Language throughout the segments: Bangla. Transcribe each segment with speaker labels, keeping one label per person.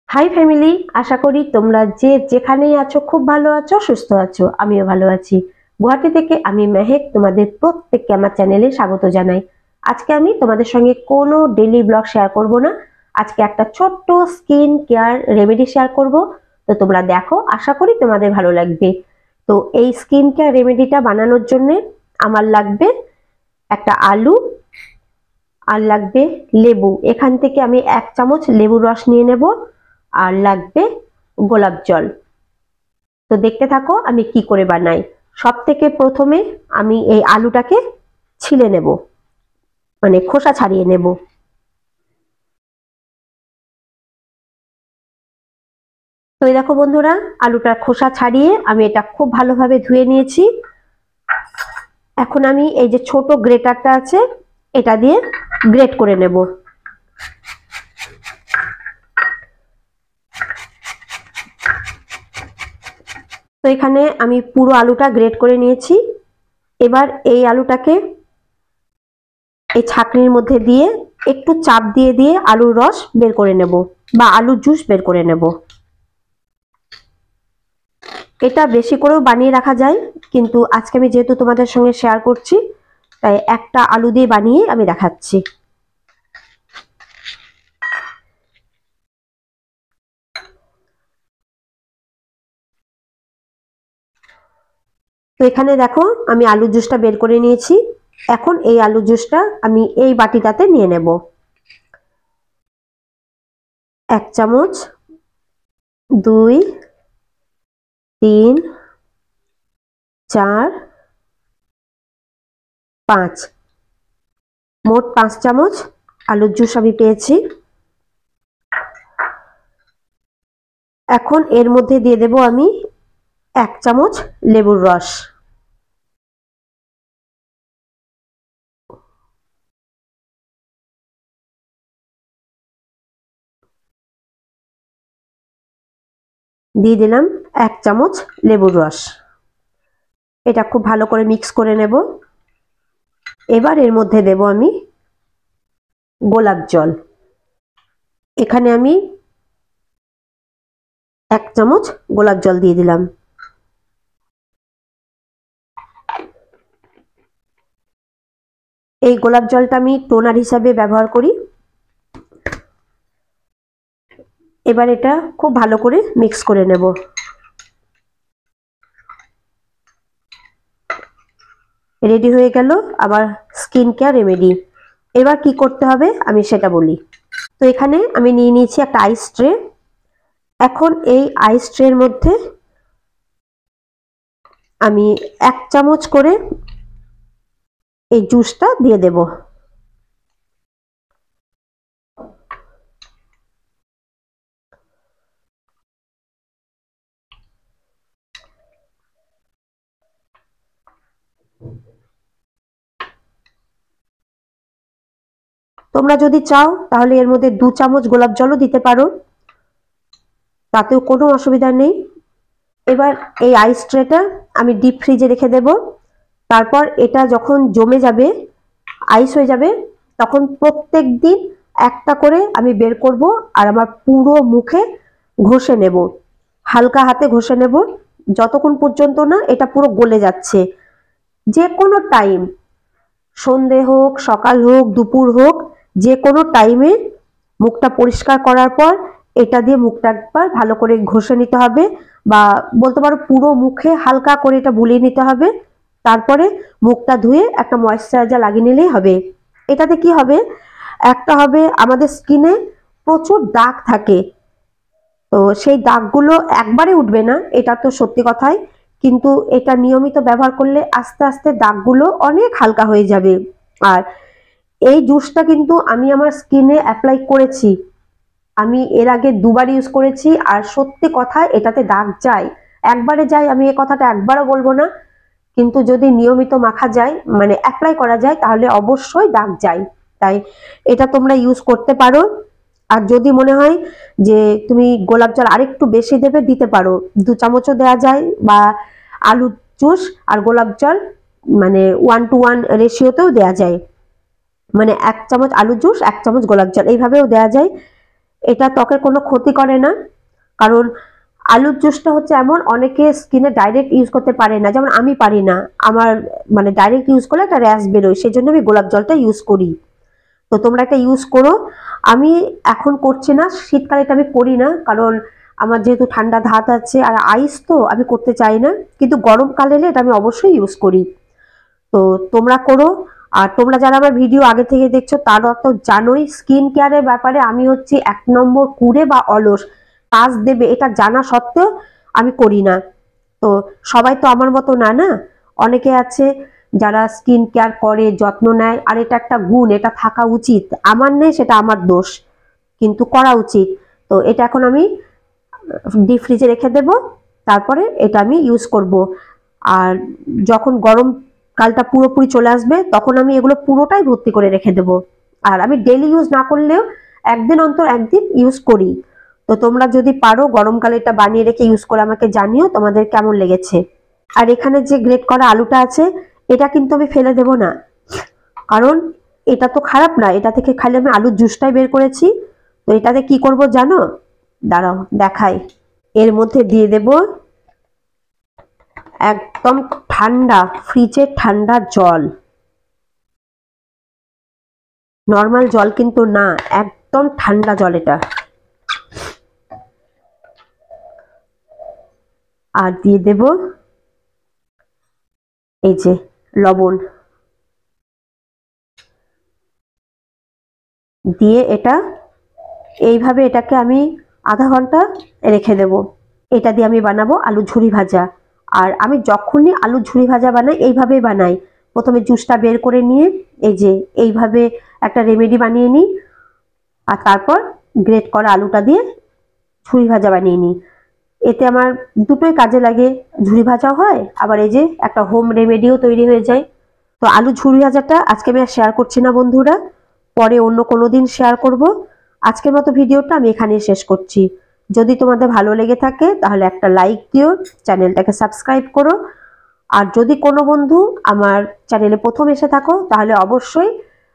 Speaker 1: হাই ফ্যামিলি, আশা করি তোমরা যে যেখানেই আছো খুব ভালো আছো, সুস্থ আছো। আমিও ভালো আছি। গুয়াহাটি থেকে আমি মেহেক তোমাদের প্রত্যেককে আমার চ্যানেলে স্বাগত জানাই। আজকে আমি তোমাদের সঙ্গে কোনো ডেইলি ব্লগ শেয়ার করব না। আজকে একটা ছোট্ট স্কিন কেয়ার রেমেডি শেয়ার করব। তো তোমরা দেখো, আশা করি তোমাদের ভালো লাগবে। তো এই স্কিন কেয়ার রেমেডিটা বানানোর জন্য আমার লাগবে একটা আলু, আর লাগবে লেবু। এখান থেকে আমি 1 চামচ লেবুর রস নিয়ে নেব। আর লাগবে গোলাপ জল। তো দেখতে থাকো আমি কি করে বানাই। সব থেকে প্রথমে আমি এই আলুটাকে ছিলে নেব, মানে খোসা ছাড়িয়ে নেব। তো এই দেখো বন্ধুরা, আলুটার খোসা ছাড়িয়ে আমি এটা খুব ভালোভাবে ধুয়ে নিয়েছি। এখন আমি এই যে ছোট গ্রেটারটা আছে, এটা দিয়ে গ্রেট করে নেব। তো এখানে আমি পুরো আলুটা গ্রেট করে নিয়েছি। এবার এই আলুটাকে এই ছাঁকনির মধ্যে দিয়ে একটু চাপ দিয়ে দিয়ে আলুর রস বের করে নেব, বা আলুর জুস বের করে নেব। এটা বেশি করেও বানিয়ে রাখা যায়, কিন্তু আজকে আমি যেহেতু তোমাদের সঙ্গে শেয়ার করছি, তাই একটা আলু দিয়ে বানিয়ে আমি দেখাচ্ছি। তো এখানে দেখো আমি আলুর জুসটা বের করে নিয়েছি। এখন এই আলুর জুসটা আমি এই বাটিটাতে নিয়ে নেব। 1 চামচ, 2, 3, 4, 5, মোট 5 চামচ আলুর জুস আমি পেয়েছি। এখন এর মধ্যে দিয়ে দেব আমি 1 চামচ লেবুর রস। দিয়ে দিলাম 1 চামচ লেবুর রস। এটা খুব ভালো করে মিক্স করে নেব। এবার এর মধ্যে দেব আমি গোলাপ জল। এখানে আমি 1 চামচ গোলাপ জল দিয়ে দিলাম। এই গোলাপ জলটা আমি টোনার হিসাবে ব্যবহার করি। এবার এটা খুব ভালো করে মিক্স করে নেব। রেডি হয়ে গেল আবার স্কিন কেয়ার রেমেডি। এবার কি করতে হবে আমি সেটা বলি। তো এখানে আমি নিয়ে নিয়েছি একটা আইস ট্রে। এখন এই আইস ট্রের মধ্যে আমি 1 চামচ করে এই জুসটা দিয়ে দেব। তোমরা যদি চাও তাহলে এর মধ্যে 2 চামচ গোলাপ জলও দিতে পারো, তাতেও কোনো অসুবিধা নেই। এবার এই আইস ট্রেটা আমি ডিপ ফ্রিজে রেখে দেব। তারপর এটা যখন জমে যাবে, আইস হয়ে যাবে, তখন প্রত্যেক দিন একটা করে আমি বের করব আর আমার পুরো মুখে ঘষে নেব। হালকা হাতে ঘষে নেব যতক্ষণ পর্যন্ত না এটা পুরো গলে যাচ্ছে। যে কোনো টাইম, সন্ধে হোক, সকাল হোক, দুপুর হোক, যে কোনো টাইমে মুখটা পরিষ্কার করার পর এটা দিয়ে মুখটা একবার ভালো করে ঘষে নিতে হবে, বা বলতে পারো পুরো মুখে হালকা করে এটা বুলিয়ে নিতে হবে। তারপরে মুখটা ধুয়ে একটা ময়েশ্চারাইজার লাগিয়ে নিলেই হবে। এটাতে কি হবে, একটা হবে আমাদের স্কিনে প্রচুর দাগ থাকে, তো সেই দাগগুলো একবারে উঠবে না, এটা তো সত্যি কথাই, কিন্তু এটা নিয়মিত ব্যবহার করলে আস্তে আস্তে দাগগুলো অনেক হালকা হয়ে যাবে। আর এই জুসটা কিন্তু আমি আমার স্কিনে অ্যাপ্লাই করেছি। আমি এর আগে 2 বার ইউজ করেছি, আর সত্যি কথা এটাতে দাগ যায়। একবারে যায় আমি এ কথাটা একবারও বলবো না, কিন্তু যদি নিয়মিত মাখা যায়, মানে অ্যাপ্লাই করা যায়, তাহলে অবশ্যই দাগ যায়। তাই এটা তোমরা ইউজ করতে পারো। আর যদি মনে হয় যে তুমি গোলাপ জল আরেকটু বেশি দেবে, দিতে পারো, 2 চামচও দেওয়া যায়, বা আলু জুস আর গোলাপ জল মানে 1:1 রেশিওতেও দেওয়া যায়। মানে 1 চামচ আলু জুস 1 চামচ গোলাপ জল এইভাবেও দেওয়া যায়। এটা ত্বকের কোনো ক্ষতি করে না, কারণ আলুর জুসটা হচ্ছে এমন, অনেকে স্কিনে ডাইরেক্ট ইউজ করতে পারে না, যেমন আমি পারি না, আমার মানে ডাইরেক্ট ইউজ করলে একটা র্যাশ বেরোয়, সেই জন্য আমি গোলাপ জলটা ইউজ করি। তো তোমরা এটা ইউজ করো। আমি এখন করছি না, শীতকালে এটা আমি করি না, কারণ আমার যেহেতু ঠান্ডা ধাত আছে আর আইস, তো আমি করতে চাই না, কিন্তু গরমকালে এটা আমি অবশ্যই ইউজ করি। তো তোমরা করো। আর তোমরা যারা আমার ভিডিও আগে থেকে দেখছো তারা তো জানোই স্কিন কেয়ারের ব্যাপারে আমি হচ্ছে 1 নম্বর কুড়ে বা অলস, কাজ দেবে এটা জানা সত্ত্বেও আমি করি না। তো সবাই তো আমার মতো না, না, অনেকে আছে যারা স্কিন কেয়ার করে, যত্ন নেয়, আর এটা একটা গুণ, এটা থাকা উচিত। আমার নেই, সেটা আমার দোষ, কিন্তু করা উচিত। তো এটা এখন আমি ডিপ ফ্রিজে রেখে দেব, তারপরে এটা আমি ইউজ করব। আর যখন গরমকালটা পুরোপুরি চলে আসবে তখন আমি এগুলো পুরোটাই ভর্তি করে রেখে দেব। আর আমি ডেলি ইউজ না করলেও একদিন অন্তর একদিন ইউজ করি। তো তোমরা যদি পারো গরমকালে এটা বানিয়ে রেখে ইউজ করে আমাকে জানিও তোমাদের কেমন লেগেছে। আর এখানে যে গ্রেট করা আলুটা আছে, এটা কিন্তু আমি ফেলে দেব না, কারণ এটা তো খারাপ না, এটা থেকে খালি আমি আলুর জুসটাই বের করেছি। তো এটাতে কি করব জানো? দাঁড়াও দেখাই। এর মধ্যে দিয়ে দেব একদম ঠান্ডা, ফ্রিজের ঠান্ডা জল, নর্মাল জল কিন্তু না, একদম ঠান্ডা জল এটা। আর দিয়ে দেব এই যে লবণ, দিয়ে এটা এইভাবে এটাকে আমি আধা ঘন্টা রেখে দেব। এটা দিয়ে আমি বানাবো আলু ঝুরি ভাজা। আর আমি যখনই আলু ঝুরি ভাজা বানাই এইভাবেই বানাই, প্রথমে জুসটা বের করে নিয়ে এই যে এইভাবে একটা রেমেডি বানিয়ে নিই, আর তারপর গ্রেট করা আলুটা দিয়ে ঝুরি ভাজা বানিয়ে নিই। এতে আমার দুটোই কাজে লাগে, ঝুরি ভাজাও হয়, আবার এই যে একটা হোম রেমেডিও তৈরি হয়ে যায়। তো আলু ঝুরি ভাজাটা আজকে আমি আর শেয়ার করছি না বন্ধুরা, পরে অন্য কোনো দিন শেয়ার করব। আজকের মতো ভিডিওটা আমি এখানেই শেষ করছি। যদি তোমাদের ভালো লেগে থাকে তাহলে একটা লাইক দিও, চ্যানেলটাকে সাবস্ক্রাইব করো। আর যদি কোনো বন্ধু আমার চ্যানেলে প্রথম এসে থাকো তাহলে অবশ্যই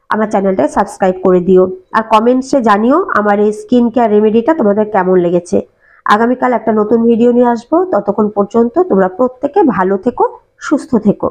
Speaker 1: আমার চ্যানেলটাকে সাবস্ক্রাইব করে দিও। আর কমেন্টসে জানিও আমার এই স্কিন কেয়ার রেমেডিটা তোমাদের কেমন লেগেছে। আগামীকাল একটা নতুন ভিডিও নিয়ে আসবো, ততক্ষণ পর্যন্ত তোমরা প্রত্যেকে ভালো থেকো, সুস্থ থেকো।